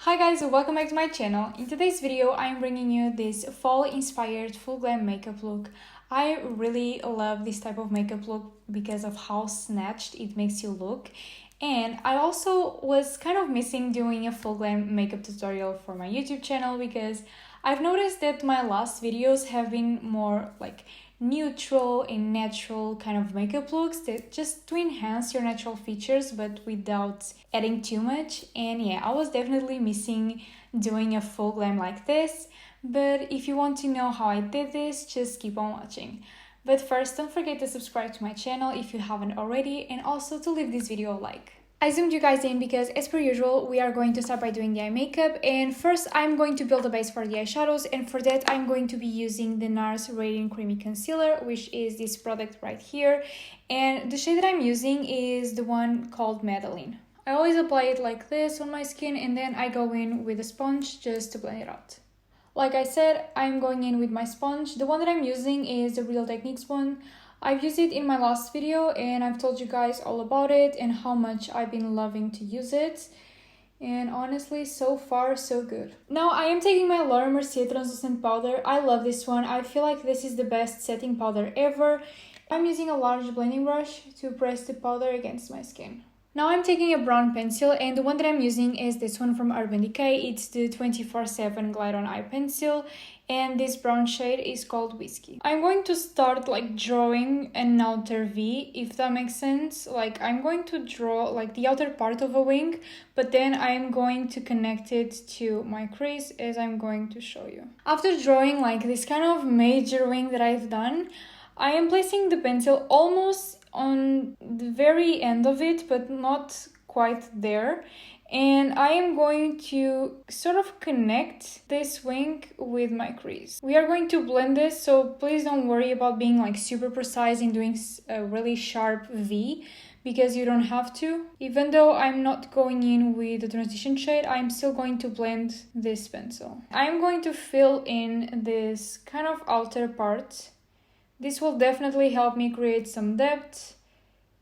Hi guys, welcome back to my channel. In today's video, I'm bringing you this fall-inspired full glam makeup look. I really love this type of makeup look because of how snatched it makes you look. And I also was kind of missing doing a full glam makeup tutorial for my YouTube channel because I've noticed that my last videos have been more like neutral and natural kind of makeup looks that just to enhance your natural features but without adding too much. And yeah, I was definitely missing doing a full glam like this, but if you want to know how I did this, just keep on watching. But first, don't forget to subscribe to my channel if you haven't already, and also to leave this video a like. I zoomed you guys in because, as per usual, we are going to start by doing the eye makeup. And first, I'm going to build a base for the eyeshadows. And for that, I'm going to be using the NARS Radiant Creamy Concealer, which is this product right here. And the shade that I'm using is the one called Madeline. I always apply it like this on my skin, and then I go in with a sponge just to blend it out. Like I said, I'm going in with my sponge. The one that I'm using is the Real Techniques one. I've used it in my last video and I've told you guys all about it and how much I've been loving to use it. And honestly, so far, so good. Now I am taking my Laura Mercier translucent powder. I love this one. I feel like this is the best setting powder ever. I'm using a large blending brush to press the powder against my skin. Now I'm taking a brown pencil, and the one that I'm using is this one from Urban Decay. It's the 24/7 Glide On Eye Pencil, and this brown shade is called Whiskey. I'm going to start like drawing an outer V, if that makes sense. Like I'm going to draw like the outer part of a wing, but then I'm going to connect it to my crease as I'm going to show you. After drawing like this kind of major wing that I've done, I am placing the pencil almost on the very end of it, but not quite there. And I am going to sort of connect this wing with my crease. We are going to blend this, so please don't worry about being like super precise in doing a really sharp V, because you don't have to. Even though I'm not going in with the transition shade, I'm still going to blend this pencil. I'm going to fill in this kind of outer part. This will definitely help me create some depth,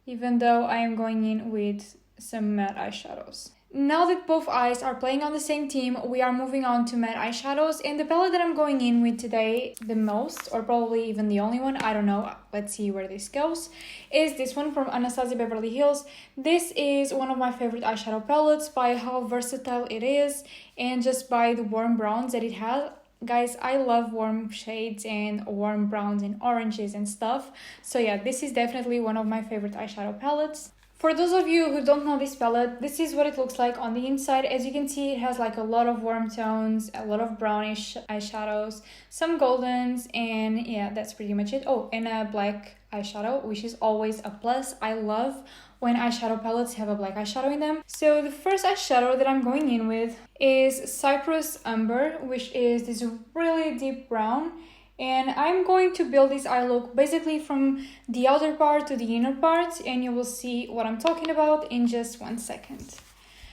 even though I am going in with some matte eyeshadows. Now that both eyes are playing on the same team, we are moving on to matte eyeshadows. And the palette that I'm going in with today the most, or probably even the only one, I don't know, let's see where this goes, is this one from Anastasia Beverly Hills. This is one of my favorite eyeshadow palettes by how versatile it is and just by the warm browns that it has. Guys, I love warm shades and warm browns and oranges and stuff. So yeah, this is definitely one of my favorite eyeshadow palettes. For those of you who don't know this palette, this is what it looks like on the inside. As you can see, it has like a lot of warm tones, a lot of brownish eyeshadows, some goldens, and yeah, that's pretty much it. Oh, and a black eyeshadow, which is always a plus. I love when eyeshadow palettes have a black eyeshadow in them. So the first eyeshadow that I'm going in with is Cypress Umber, which is this really deep brown. And I'm going to build this eye look basically from the outer part to the inner part, and you will see what I'm talking about in just 1 second.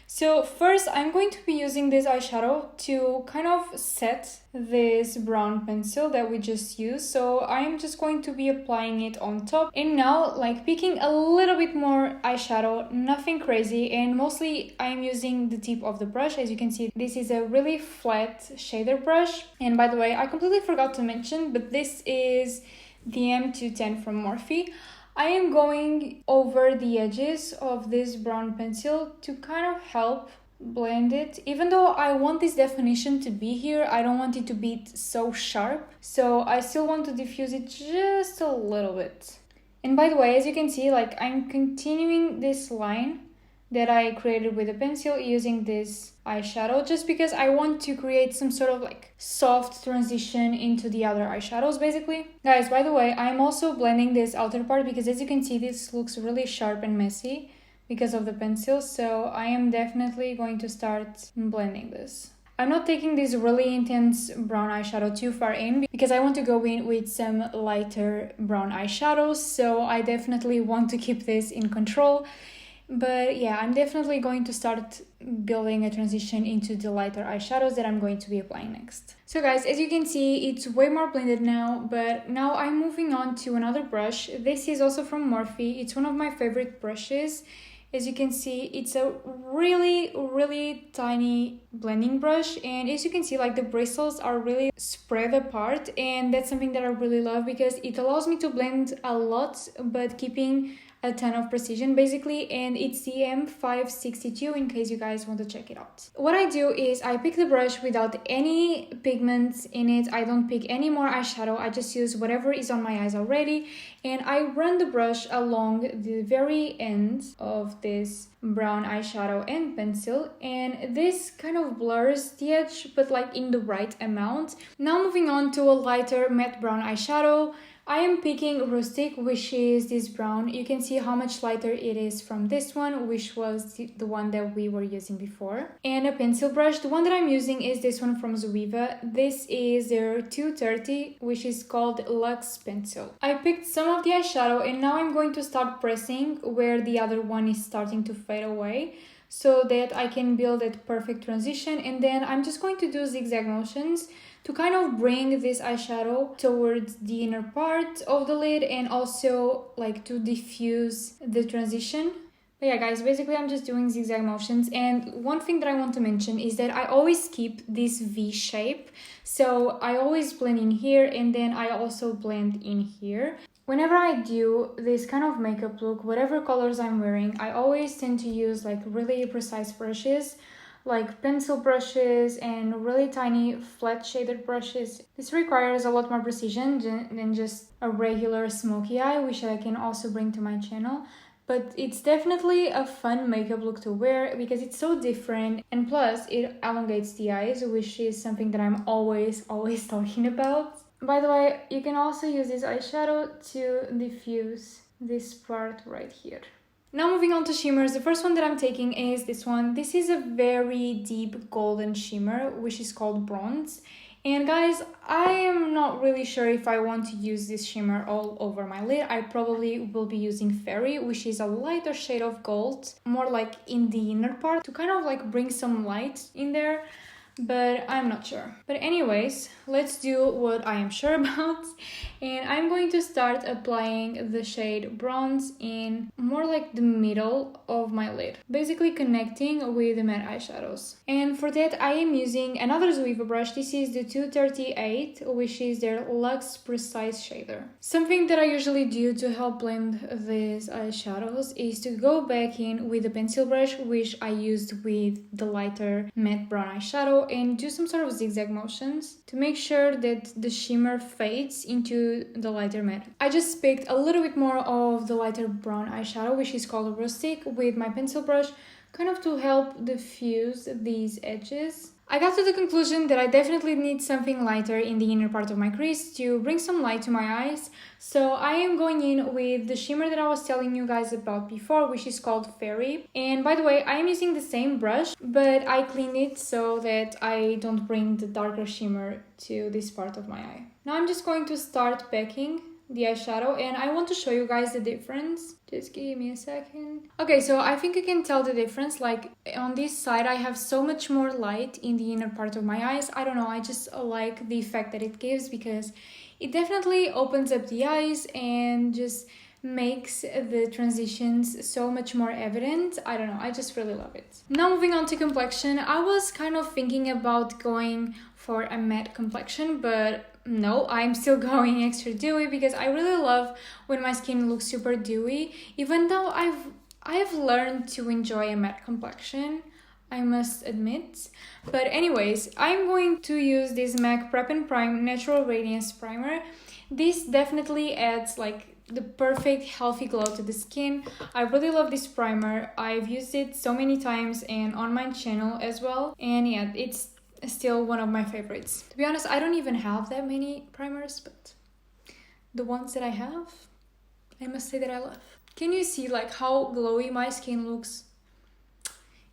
So first, I'm going to be using this eyeshadow to kind of set this brown pencil that we just used. So I'm just going to be applying it on top. And now, like picking a little bit more eyeshadow, nothing crazy. And mostly I'm using the tip of the brush. As you can see, this is a really flat shader brush. And by the way, I completely forgot to mention, but this is the M210 from Morphe. I am going over the edges of this brown pencil to kind of help blend it. Even though I want this definition to be here, I don't want it to be so sharp. So I still want to diffuse it just a little bit. And by the way, as you can see, like I'm continuing this line that I created with a pencil using this eyeshadow, just because I want to create some sort of like soft transition into the other eyeshadows basically. Guys, by the way, I'm also blending this outer part because as you can see, this looks really sharp and messy because of the pencil. So I am definitely going to start blending this. I'm not taking this really intense brown eyeshadow too far in because I want to go in with some lighter brown eyeshadows. So I definitely want to keep this in control. But yeah, I'm definitely going to start building a transition into the lighter eyeshadows that I'm going to be applying next. So guys, as you can see, it's way more blended now, but now I'm moving on to another brush. This is also from Morphe. It's one of my favorite brushes, As you can see, it's a really tiny blending brush, and as you can see, like the bristles are really spread apart, and that's something that I really love because it allows me to blend a lot but keeping a ton of precision basically, and it's the M562 in case you guys want to check it out. What I do is I pick the brush without any pigments in it. I don't pick any more eyeshadow. I just use whatever is on my eyes already, and I run the brush along the very end of this brown eyeshadow and pencil, and this kind of blurs the edge but like in the right amount. Now moving on to a lighter matte brown eyeshadow. I am picking Rustic, which is this brown. You can see how much lighter it is from this one, which was the one that we were using before. And a pencil brush. The one that I'm using is this one from Zoeva. This is their 230, which is called Luxe Pencil. I picked some of the eyeshadow, and now I'm going to start pressing where the other one is starting to fade away, so that I can build that perfect transition. And then I'm just going to do zigzag motions to kind of bring this eyeshadow towards the inner part of the lid, and also like to diffuse the transition. But yeah guys, basically I'm just doing zigzag motions. And one thing that I want to mention is that I always keep this V shape. So I always blend in here, and then I also blend in here. Whenever I do this kind of makeup look, whatever colors I'm wearing, I always tend to use like really precise brushes, like pencil brushes and really tiny flat shaded brushes. This requires a lot more precision than just a regular smoky eye, which I can also bring to my channel. But it's definitely a fun makeup look to wear because it's so different, and plus it elongates the eyes, which is something that I'm always talking about. By the way, you can also use this eyeshadow to diffuse this part right here. Now moving on to shimmers, the first one that I'm taking is this one. This is a very deep golden shimmer, which is called Bronze. And guys, I am not really sure if I want to use this shimmer all over my lid. I probably will be using Fairy, which is a lighter shade of gold, more like in the inner part, to kind of like bring some light in there. But I'm not sure. But anyways, let's do what I am sure about, and I'm going to start applying the shade Bronze in more like the middle of my lid, basically connecting with the matte eyeshadows. And for that I am using another Zoeva brush. This is the 238, which is their Luxe Precise Shader. Something that I usually do to help blend these eyeshadows is to go back in with a pencil brush, which I used with the lighter matte brown eyeshadow, and do some sort of zigzag motions to make sure that the shimmer fades into the lighter matte. I just picked a little bit more of the lighter brown eyeshadow, which is called Rustic, with my pencil brush, kind of to help diffuse these edges. I got to the conclusion that I definitely need something lighter in the inner part of my crease to bring some light to my eyes. So I am going in with the shimmer that I was telling you guys about before, which is called Fairy. And by the way, I am using the same brush, but I cleaned it so that I don't bring the darker shimmer to this part of my eye. Now I'm just going to start packing the eyeshadow, and I want to show you guys the difference. Just give me a second. Okay, so I think you can tell the difference. Like on this side I have so much more light in the inner part of my eyes. I don't know, I just like the effect that it gives because it definitely opens up the eyes and just makes the transitions so much more evident. I don't know, I just really love it. Now moving on to complexion, I was kind of thinking about going for a matte complexion, but no, I'm still going extra dewy because I really love when my skin looks super dewy, even though I've learned to enjoy a matte complexion, I must admit. But anyways, I'm going to use this MAC Prep and Prime Natural Radiance Primer. This definitely adds like the perfect healthy glow to the skin. I really love this primer. I've used it so many times and on my channel as well, and yeah, it's still one of my favorites. To be honest, I don't even have that many primers, but the ones that I have, I must say that I love. Can you see like how glowy my skin looks?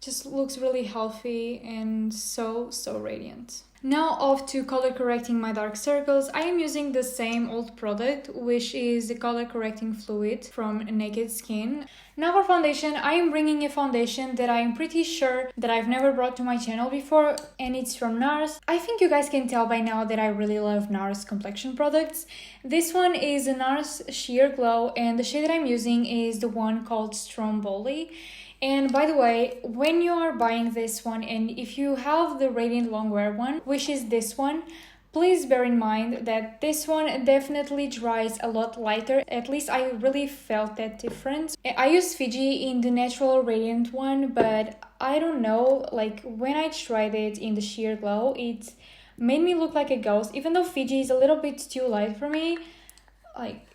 Just looks really healthy and so radiant. Now off to color correcting my dark circles. I am using the same old product, which is the color correcting fluid from Naked Skin. Now for foundation, I am bringing a foundation that I am pretty sure that I've never brought to my channel before, and it's from NARS. I think you guys can tell by now that I really love NARS complexion products. This one is a NARS Sheer Glow, and the shade that I'm using is the one called Stromboli. And by the way, when you are buying this one, and if you have the Radiant Longwear one, which is this one, please bear in mind that this one definitely dries a lot lighter. At least I really felt that difference. I use Fiji in the natural Radiant one, but I don't know, like when I tried it in the Sheer Glow, it made me look like a ghost. Even though Fiji is a little bit too light for me, like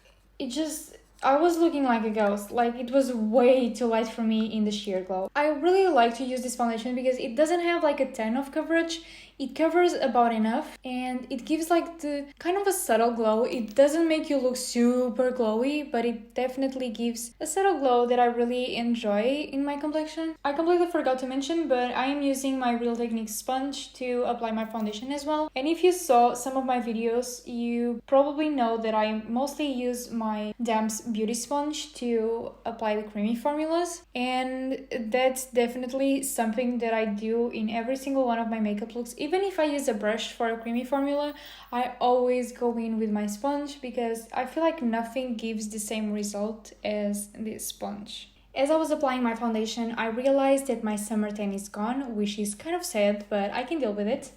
I was looking like a ghost. Like, it was way too light for me in the Sheer Glow. I really like to use this foundation because it doesn't have like a ton of coverage. It covers about enough, and it gives like the kind of a subtle glow. It doesn't make you look super glowy, but it definitely gives a subtle glow that I really enjoy in my complexion. I completely forgot to mention, but I am using my Real Techniques sponge to apply my foundation as well. And if you saw some of my videos, you probably know that I mostly use my Dam's beauty sponge to apply the creamy formulas, and that's definitely something that I do in every single one of my makeup looks. Even if I use a brush for a creamy formula, I always go in with my sponge because I feel like nothing gives the same result as this sponge. As I was applying my foundation, I realized that my summer tan is gone, which is kind of sad, but I can deal with it.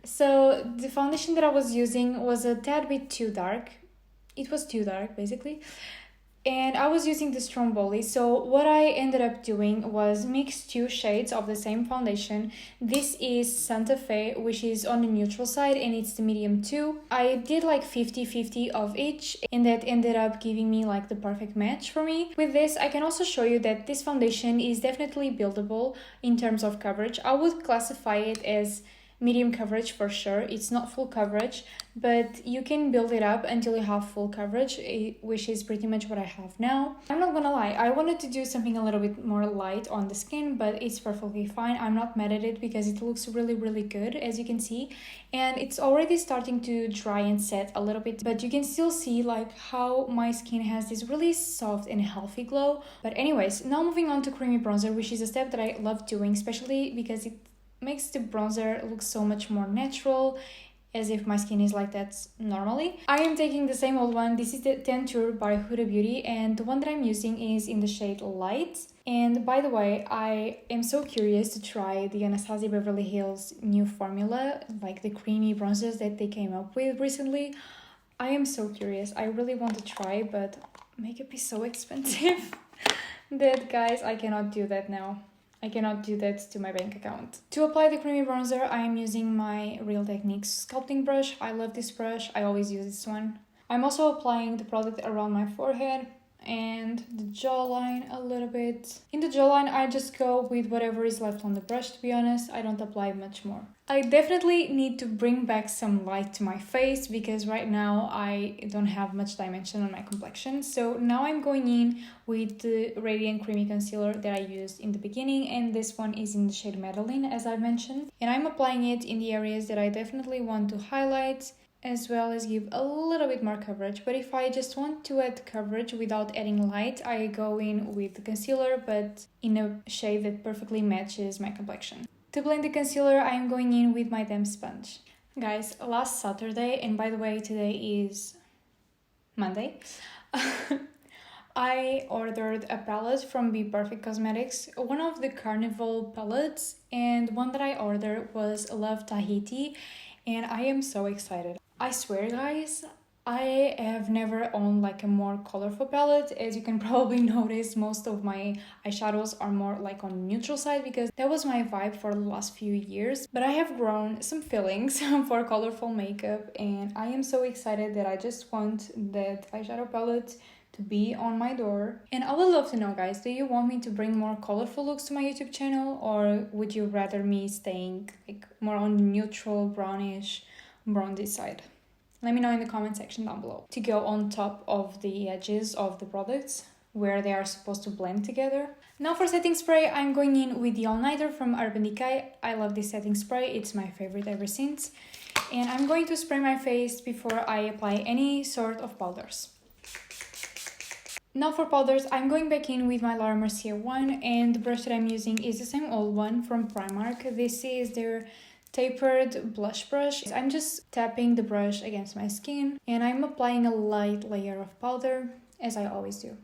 So the foundation that I was using was a tad bit too dark. It was too dark, basically. And I was using the Stromboli, so what I ended up doing was mix two shades of the same foundation. This is Santa Fe, which is on the neutral side, and it's the medium 2. I did like 50-50 of each, and that ended up giving me like the perfect match for me. With this, I can also show you that this foundation is definitely buildable in terms of coverage. I would classify it as medium coverage for sure. It's not full coverage, but you can build it up until you have full coverage, which is pretty much what I have now. I'm not gonna lie, I wanted to do something a little bit more light on the skin, but it's perfectly fine. I'm not mad at it because it looks really good, as you can see, and it's already starting to dry and set a little bit, but you can still see like how my skin has this really soft and healthy glow. But anyways, now moving on to creamy bronzer, which is a step that I love doing, especially because it makes the bronzer look so much more natural, as if my skin is like that normally. I am taking the same old one. This is the Tantour by Huda Beauty, and the one that I'm using is in the shade Light. And by the way, I am so curious to try the Anastasia Beverly Hills new formula, like the creamy bronzers that they came up with recently. I am so curious. I really want to try, but makeup is so expensive that, guys, I cannot do that now. I cannot do that to my bank account. To apply the creamy bronzer, I am using my Real Techniques sculpting brush. I love this brush. I always use this one. I'm also applying the product around my forehead and the jawline a little bit. In the jawline, I just go with whatever is left on the brush, to be honest. I don't apply much more. I definitely need to bring back some light to my face because right now I don't have much dimension on my complexion. So now I'm going in with the Radiant Creamy Concealer that I used in the beginning, and this one is in the shade Madeline, as I mentioned. And I'm applying it in the areas that I definitely want to highlight, as well as give a little bit more coverage. But if I just want to add coverage without adding light, I go in with the concealer, but in a shade that perfectly matches my complexion. To blend the concealer, I am going in with my damp sponge. Guys, last Saturday, and by the way, today is Monday, I ordered a palette from Be Perfect Cosmetics, one of the Carnival palettes, and one that I ordered was Love Tahiti, and I am so excited. I swear, guys, I have never owned like a more colorful palette. As you can probably notice, most of my eyeshadows are more like on the neutral side because that was my vibe for the last few years. But I have grown some feelings for colorful makeup, and I am so excited that I just want that eyeshadow palette to be on my door. And I would love to know, guys, do you want me to bring more colorful looks to my YouTube channel, or would you rather me staying like more on the neutral brownish bronzy side? Let me know in the comment section down below. To go on top of the edges of the products, where they are supposed to blend together. Now for setting spray, I'm going in with the All Nighter from Urban Decay. I love this setting spray, it's my favorite ever since. And I'm going to spray my face before I apply any sort of powders. Now for powders, I'm going back in with my Laura Mercier one, and the brush that I'm using is the same old one from Primark. This is their tapered blush brush. I'm just tapping the brush against my skin and I'm applying a light layer of powder, as I always do,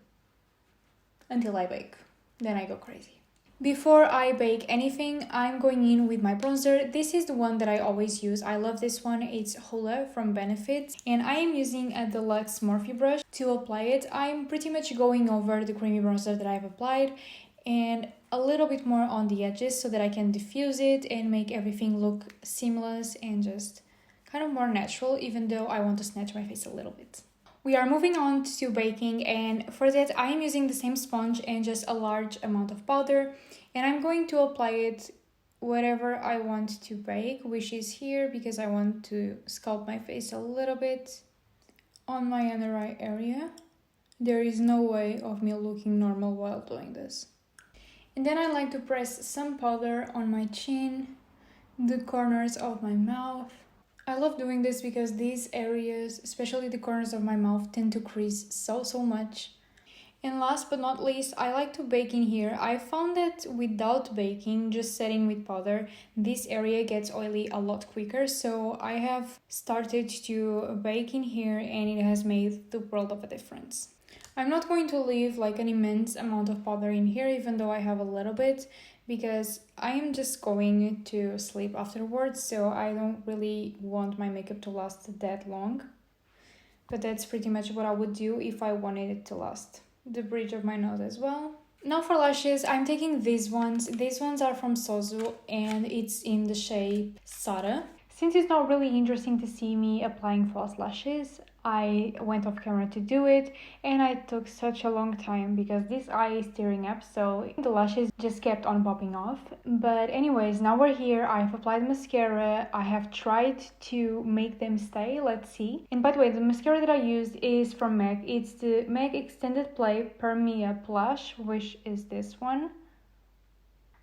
until I bake. Then I go crazy. Before I bake anything, I'm going in with my bronzer. This is the one that I always use. I love this one. It's HUDA from Benefit. And I am using a deluxe Morphe brush to apply it. I'm pretty much going over the creamy bronzer that I've applied and a little bit more on the edges so that I can diffuse it and make everything look seamless and just kind of more natural, even though I want to snatch my face a little bit. We are moving on to baking, and for that I am using the same sponge and just a large amount of powder, and I'm going to apply it wherever I want to bake, which is here because I want to sculpt my face a little bit on my under eye area. There is no way of me looking normal while doing this. And then I like to press some powder on my chin, the corners of my mouth. I love doing this because these areas, especially the corners of my mouth, tend to crease so much. And last but not least, I like to bake in here. I found that without baking, just setting with powder, this area gets oily a lot quicker. So I have started to bake in here and it has made the world of a difference. I'm not going to leave like an immense amount of powder in here, even though I have a little bit, because I am just going to sleep afterwards, so I don't really want my makeup to last that long. But that's pretty much what I would do if I wanted it to last. The bridge of my nose as well. Now for lashes, I'm taking these ones. These ones are from SOSU and it's in the shade Sara. Since it's not really interesting to see me applying false lashes, I went off camera to do it, and I took such a long time because this eye is tearing up, so the lashes just kept on popping off. But anyways, now we're here. I've applied mascara. I have tried to make them stay. Let's see. And by the way, the mascara that I used is from MAC. It's the MAC Extended Play Permia Plush, which is this one.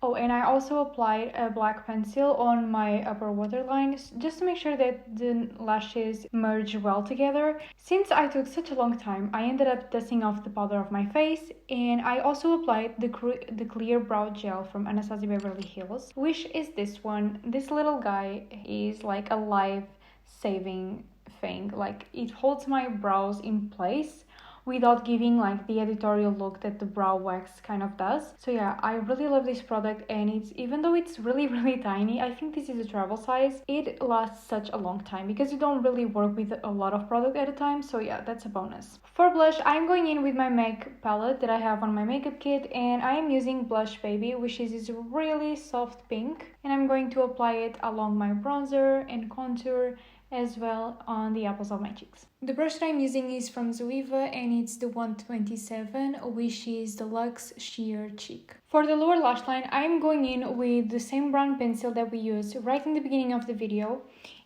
Oh, and I also applied a black pencil on my upper waterline just to make sure that the lashes merge well together. Since I took such a long time, I ended up dusting off the powder of my face, and I also applied the clear brow gel from Anastasia Beverly Hills, which is this one. This little guy is like a life-saving thing. Like, it holds my brows in place without giving like the editorial look that the brow wax kind of does. So yeah, I really love this product, and it's, even though it's really tiny, I think this is a travel size, it lasts such a long time because you don't really work with a lot of product at a time. So yeah, that's a bonus. For blush, I'm going in with my MAC palette that I have on my makeup kit, and I am using Blush Baby, which is this really soft pink, and I'm going to apply it along my bronzer and contour as well on the apples of my cheeks. The brush that I'm using is from Zoeva and it's the 127, which is the Luxe Sheer Cheek. For the lower lash line, I'm going in with the same brown pencil that we used right in the beginning of the video,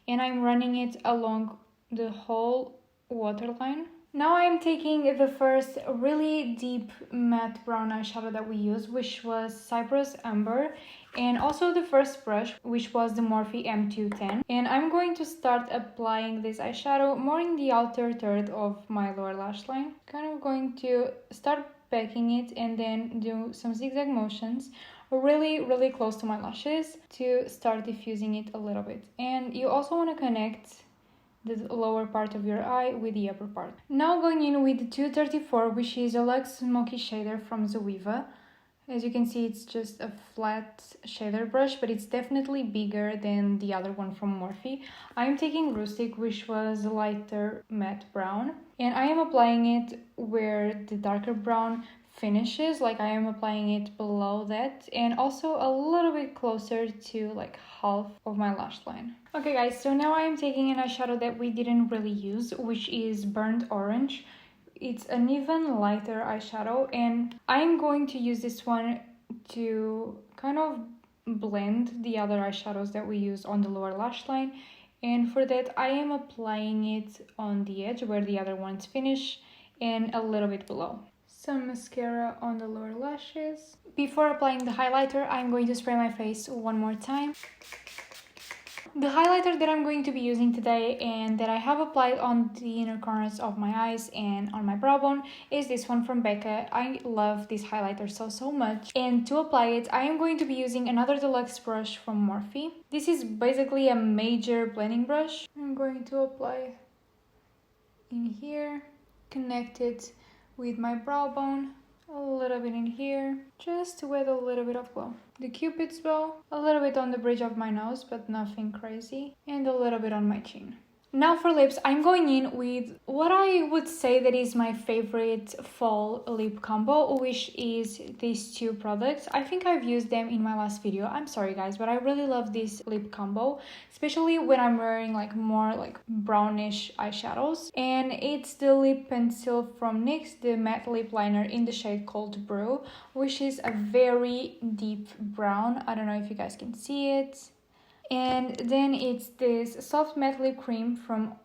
and I'm running it along the whole waterline. Now I'm taking the first really deep matte brown eyeshadow that we used, which was Cypress Amber, and also the first brush, which was the Morphe M210. And I'm going to start applying this eyeshadow more in the outer third of my lower lash line. Kind of going to start packing it and then do some zigzag motions really close to my lashes to start diffusing it a little bit. And you also want to connect the lower part of your eye with the upper part. Now going in with the 234, which is a Luxe Smoky Shader from Zoeva. As you can see, it's just a flat shader brush, but it's definitely bigger than the other one from Morphe. I'm taking Rustic, which was a lighter matte brown, and I am applying it where the darker brown finishes. Like, I am applying it below that and also a little bit closer to like half of my lash line. Okay guys, so now I am taking an eyeshadow that we didn't really use, which is Burnt Orange. It's an even lighter eyeshadow, and I'm going to use this one to kind of blend the other eyeshadows that we used on the lower lash line. And for that, I am applying it on the edge where the other ones finish and a little bit below. some mascara on the lower lashes. Before applying the highlighter, I'm going to spray my face one more time. The highlighter that I'm going to be using today and that I have applied on the inner corners of my eyes and on my brow bone is this one from BECCA. I love this highlighter so much. And to apply it, I am going to be using another deluxe brush from Morphe. This is basically a major blending brush. I'm going to apply in here, connect it with my brow bone, a little bit in here, just with a little bit of glow. The Cupid's bow, a little bit on the bridge of my nose, but nothing crazy, and a little bit on my chin. Now for lips, I'm going in with what I would say that is my favorite fall lip combo, which is these two products. I think I've used them in my last video. I'm sorry guys, but I really love this lip combo, especially when I'm wearing like more like brownish eyeshadows. And it's the lip pencil from NYX, the matte lip liner in the shade called Brew, which is a very deep brown. I don't know if you guys can see it. And then it's this soft matte lip cream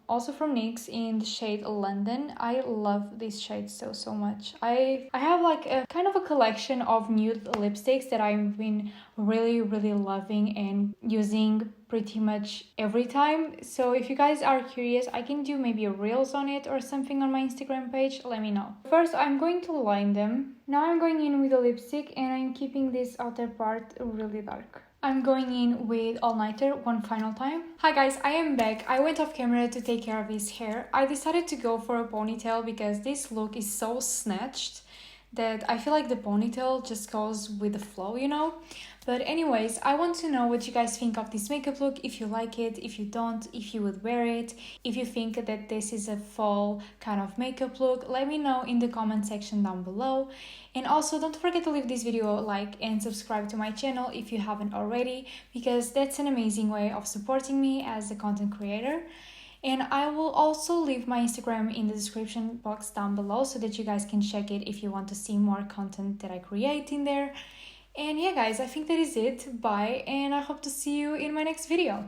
also from NYX in the shade London. I love this shade so much. I have like a kind of a collection of nude lipsticks that I've been really loving and using pretty much every time. So if you guys are curious, I can do maybe a reels on it or something on my Instagram page. Let me know. First, I'm going to line them. Now I'm going in with a lipstick and I'm keeping this outer part really dark. I'm going in with All Nighter one final time. Hi guys, I am back. I went off camera to take care of his hair. I decided to go for a ponytail because this look is so snatched that I feel like the ponytail just goes with the flow, you know? But anyways, I want to know what you guys think of this makeup look, if you like it, if you don't, if you would wear it, if you think that this is a fall kind of makeup look. Let me know in the comment section down below. And also don't forget to leave this video a like and subscribe to my channel if you haven't already, because that's an amazing way of supporting me as a content creator. And I will also leave my Instagram in the description box down below so that you guys can check it if you want to see more content that I create in there. And yeah guys, I think that is it. Bye, and I hope to see you in my next video.